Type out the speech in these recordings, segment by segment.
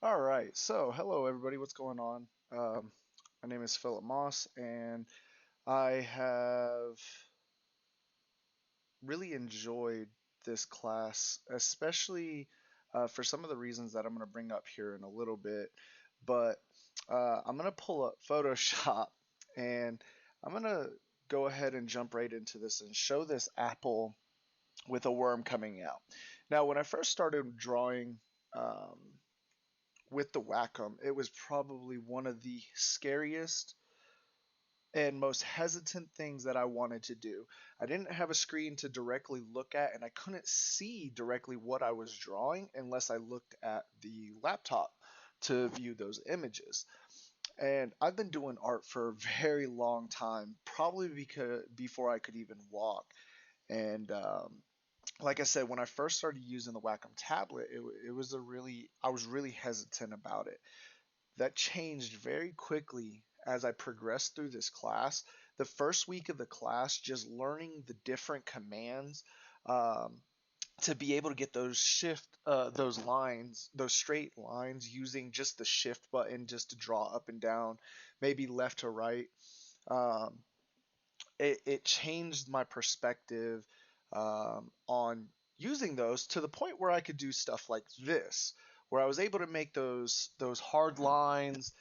All right, so hello everybody, what's going on? My name is Philip Moss, and I have really enjoyed this class, especially for some of the reasons that I'm going to bring up here in a little bit. But I'm going to pull up Photoshop and I'm going to go ahead and jump right into this and show this apple with a worm coming out. Now, when I first started drawing, um, with the Wacom, it was probably one of the scariest and most hesitant things that I wanted to do. I didn't have a screen to directly look at, and I couldn't see directly what I was drawing unless I looked at the laptop to view those images. And I've been doing art for a very long time, probably because before I could even walk. And like I said, when I first started using the Wacom tablet, it was I was really hesitant about it. That changed very quickly as I progressed through this class. The first week of the class, just learning the different commands um, to be able to get those lines, those straight lines, using just the shift button just to draw up and down, maybe left to right. Um, it changed my perspective on using those to the point where I could do stuff like this, where I was able to make those hard lines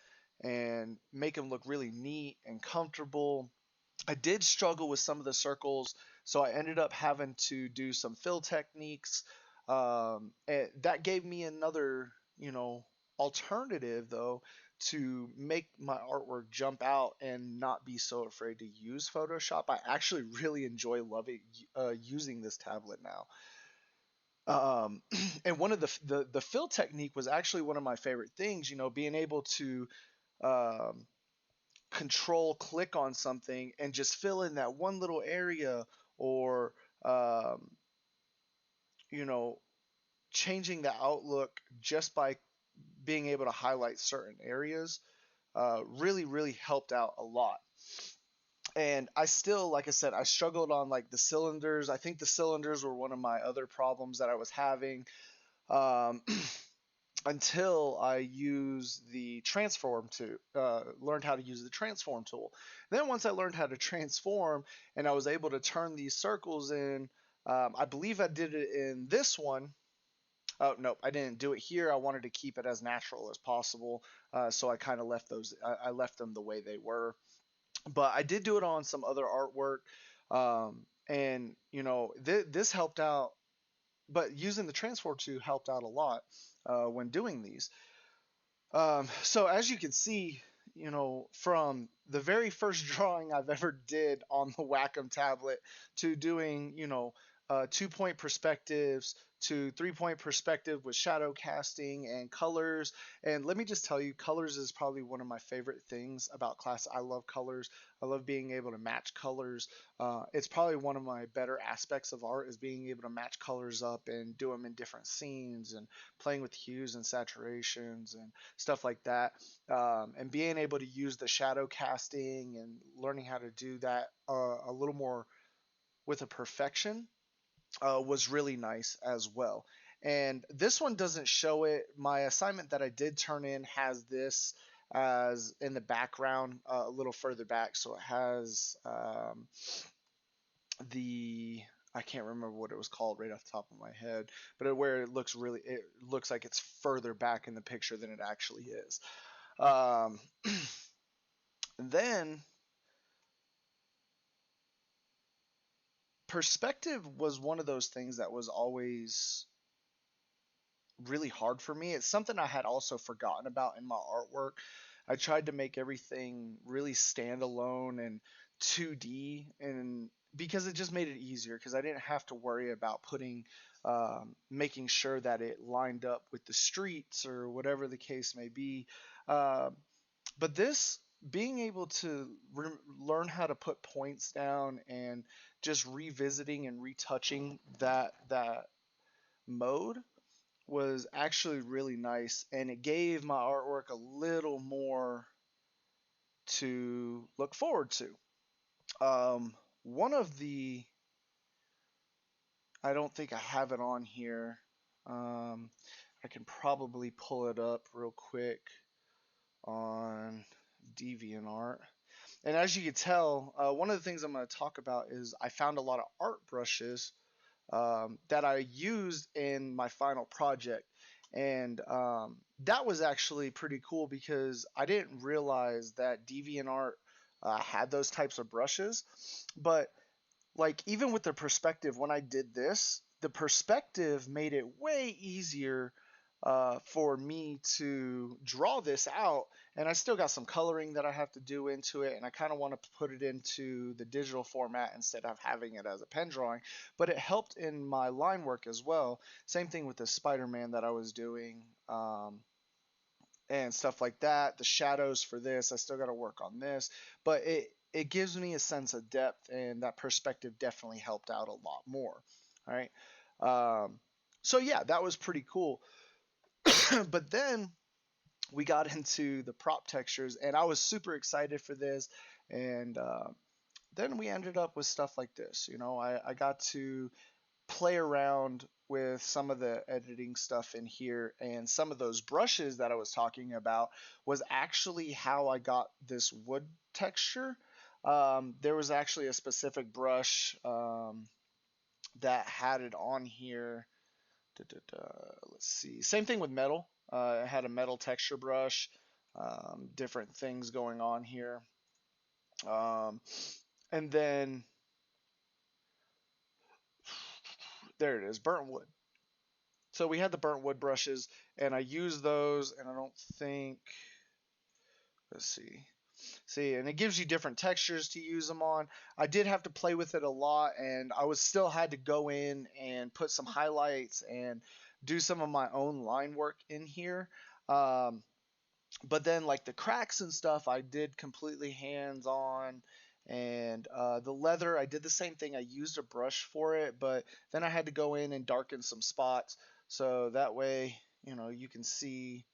and make them look really neat and comfortable. I did struggle with some of the circles, so I ended up having to do some fill techniques. And that gave me another, alternative though to make my artwork jump out and not be so afraid to use Photoshop. I actually really enjoy loving using this tablet now. Um, and one of the fill technique was actually one of my favorite things. Being able to um, control click on something and just fill in that one little area, or um, you know changing the outlook just by being able to highlight certain areas really helped out a lot. And I still, like I said, I struggled on like the cylinders. I think the cylinders were one of my other problems that I was having. um, until I use the transform to learned how to use the transform tool. Then once I learned how to transform and I was able to turn these circles in, I believe I did it in this one. Oh nope, I didn't do it here. I wanted to keep it as natural as possible, so I kind of left those. I left them the way they were. But I did do it on some other artwork, and this helped out. But using the transform tool helped out a lot when doing these. So as you can see, from the very first drawing I've ever did on the Wacom tablet to doing, 2 point perspectives to 3 point perspective with shadow casting and colors. And let me just tell you, colors is probably one of my favorite things about class. I love colors. I love being able to match colors. It's probably one of my better aspects of art is being able to match colors up and do them in different scenes and playing with hues and saturations and stuff like that. And being able to use the shadow casting and learning how to do that a little more with a perfection was really nice as well. And this one doesn't show it. My assignment that I did turn in has this as in the background a little further back. So it has the I can't remember what it was called right off the top of my head, but where it looks like it's further back in the picture than it actually is. Um, then perspective was one of those things that was always really hard for me. It's something I had also forgotten about in my artwork. I tried to make everything really standalone and 2D, and because it just made it easier because I didn't have to worry about making sure that it lined up with the streets or whatever the case may be. Uh, but this being able to learn how to put points down and just revisiting and retouching that mode was actually really nice, and it gave my artwork a little more to look forward to. One of the I don't think I have it on here. Um, I can probably pull it up real quick on DeviantArt. And as you can tell, one of the things I'm going to talk about is I found a lot of art brushes that I used in my final project. And that was actually pretty cool because I didn't realize that DeviantArt had those types of brushes. But like even with the perspective, when I did this, the perspective made it way easier for me to draw this out. And I still got some coloring that I have to do into it, and I kind of want to put it into the digital format instead of having it as a pen drawing. But it helped in my line work as well. Same thing with the Spider-Man that I was doing. And stuff like that. The shadows for this, I still got to work on this, but it gives me a sense of depth, and that perspective definitely helped out a lot more. All right. So yeah, that was pretty cool. But then we got into the prop textures, and I was super excited for this. And then we ended up with stuff like this. I got to play around with some of the editing stuff in here, and some of those brushes that I was talking about was actually how I got this wood texture. There was actually a specific brush that had it on here. Let's see. Same thing with metal. It had a metal texture brush. Different things going on here. Um, and then there it is, burnt wood. So we had the burnt wood brushes, and I used those, and I don't think, let's see. See, and it gives you different textures to use them on. I did have to play with it a lot, and I was still had to go in and put some highlights and do some of my own line work in here. Um, but then like the cracks and stuff, I did completely hands on. And the leather, I did the same thing. I used a brush for it, but then I had to go in and darken some spots so that way you can see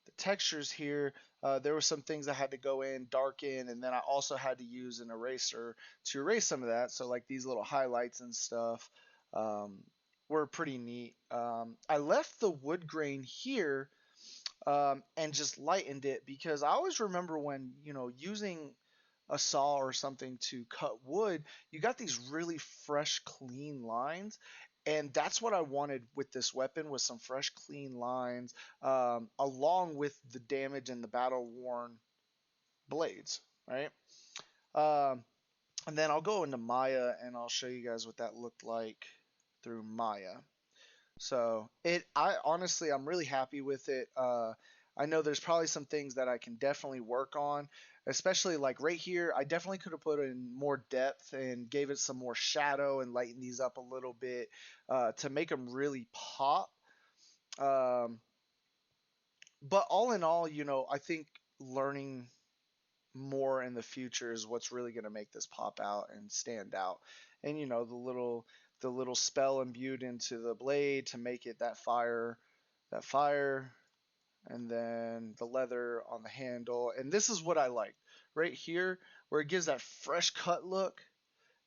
the textures here. There were some things I had to go in, darken, and then I also had to use an eraser to erase some of that. So like these little highlights and stuff um, were pretty neat. I left the wood grain here and just lightened it because I always remember when using a saw or something to cut wood, you got these really fresh, clean lines. And that's what I wanted with this weapon, was some fresh, clean lines, along with the damage and the battle worn blades, right? Um, and then I'll go into Maya and I'll show you guys what that looked like through Maya. So I honestly, I'm really happy with it. I know there's probably some things that I can definitely work on, especially like right here. I definitely could have put in more depth and gave it some more shadow and lighten these up a little bit to make them really pop. Um, but all in all, I think learning more in the future is what's really going to make this pop out and stand out. And the little spell imbued into the blade to make it that fire, and then the leather on the handle. And this is what I like right here, where it gives that fresh cut look.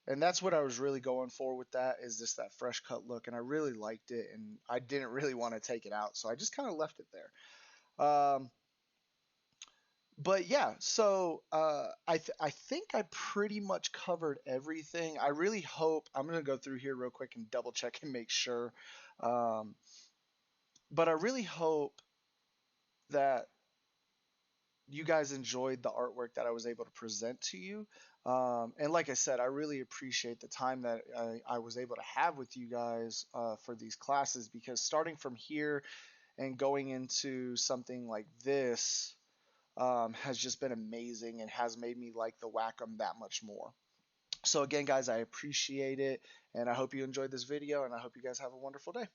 And that's what I was really going for with that, is just that fresh cut look. And I really liked it, and I didn't really want to take it out, so I just kind of left it there. But yeah, so I think I pretty much covered everything. I really hope, I'm gonna go through here real quick and double check and make sure. Um, but I really hope that you guys enjoyed the artwork that I was able to present to you. And like I said, I really appreciate the time that I was able to have with you guys for these classes, because starting from here and going into something like this has just been amazing and has made me like the Wacom that much more. So again, guys, I appreciate it, and I hope you enjoyed this video, and I hope you guys have a wonderful day.